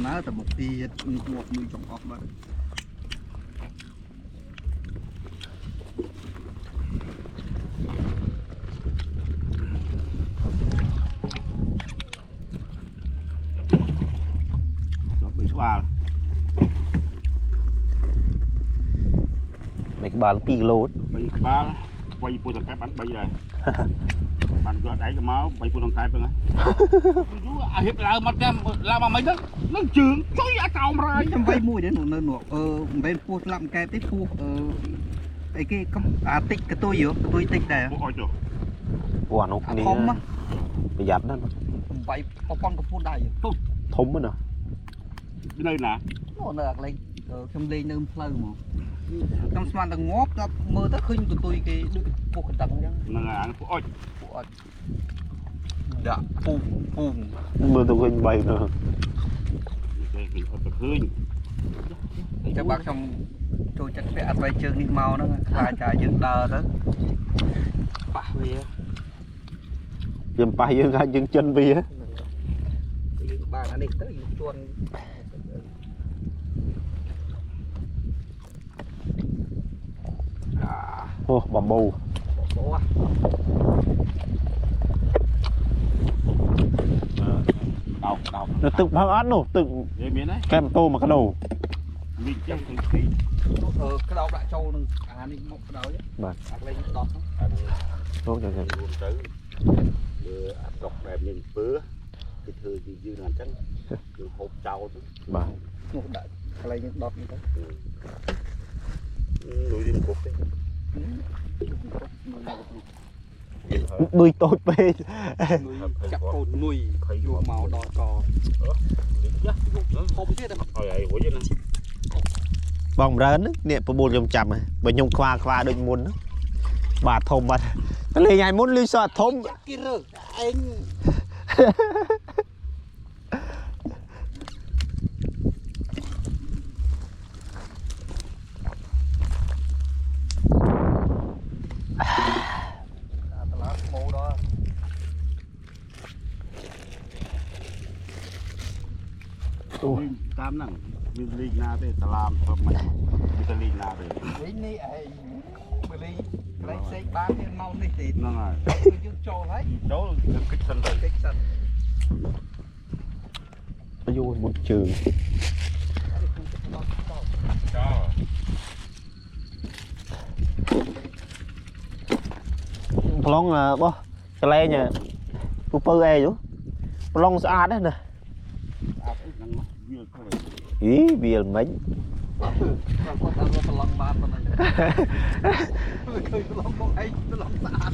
ដំណើរតែមកទៀតមកមួយចង់អស់បាត់បីស្វាលmấy cái bàn 2 kg 3 ក្បាលវាយពូតកែបាន3ដែរបានយកដៃទៅមកវាយពូតកែហ្នឹងយូរអាហៀបឡើងមកចាំឡើងមកមិនហ្នឹងជើងចុយអាចោមរាយ ចាំវាយមួយដែរនៅមិនមែនពោះស្លាប់កែទេពោះអីគេអាតិចកតុយតិចដែរ ពូអុយទៅ quả nó đi bây giờ đó វាយប៉ុនកំពូនដែរ thúng đó nè នៅណា នៅអាកន្លែងខ្ញុំលេងនៅផ្លូវមកខ្ញុំស្មានតែងាប់ដល់មើលទៅឃើញកតុយគេដូចពោះកណ្ដឹងអញ្ចឹង ហ្នឹងហើយពូអុយ ដាក់ពុំ mưa tôi quên bay nữa គេអត់ទៅឃើញ ចាំបើខ្ញុំចូលចិត្តពាក់អត់វាយជើងនេះមកហ្នឹងខ្លាចតែយើងដើរទៅប៉ះវា dùm bay dương hai dương chân vi á យើងបានអានេះទៅយើងជន់ ô bầm bù អូ ដោ nó tự phăng ớt nổ tự គេមានហើយ kem tô mà cái đồ មានចឹងទៅទី ក្តោបដាក់ចូលនឹងអានេះមកក្តោបបាទអាកន្លែងដោះ tốt rồi រួមទៅលើអាដុកដែលមានពើគេធ្វើយឺអញ្ចឹងគឺហូបចោលទៅ bà មកដាក់កន្លែងយើងដោះនេះទៅ លុយរៀងគប់ទេ đuôi tốt bê ចាក់កូននុយយកមកដល់កហូបទៀត ហើយឲ្យរួចណា bong rớn nè bộ bồn trong chậm này bởi nhung khoa đôi muôn bà thôm bà lấy ngày muốn lưu sợ thôm គេរើឯង តាមហ្នឹងវាលីងណាទេសាឡាមធ្វើមិនវាទៅលីងណាទេ វិញនេះឯងបលីកន្លែងផ្សេងបានទេមកនេះទេ ហ្នឹងហើយ យើងចូលហើយ ចូលយើងគិតសិនទៅ កិច្ចសិន vô một trường ចោល plong là bó cái le nhà cô pơ e chú plong xa đấy nè អាប់ហ្នឹងវាខ្លួន ý bìa mấy គាត់ថារត់ប្រឡងបានប៉ុណ្ណឹងឃើញប្រឡងមកឯងប្រឡងស្អាត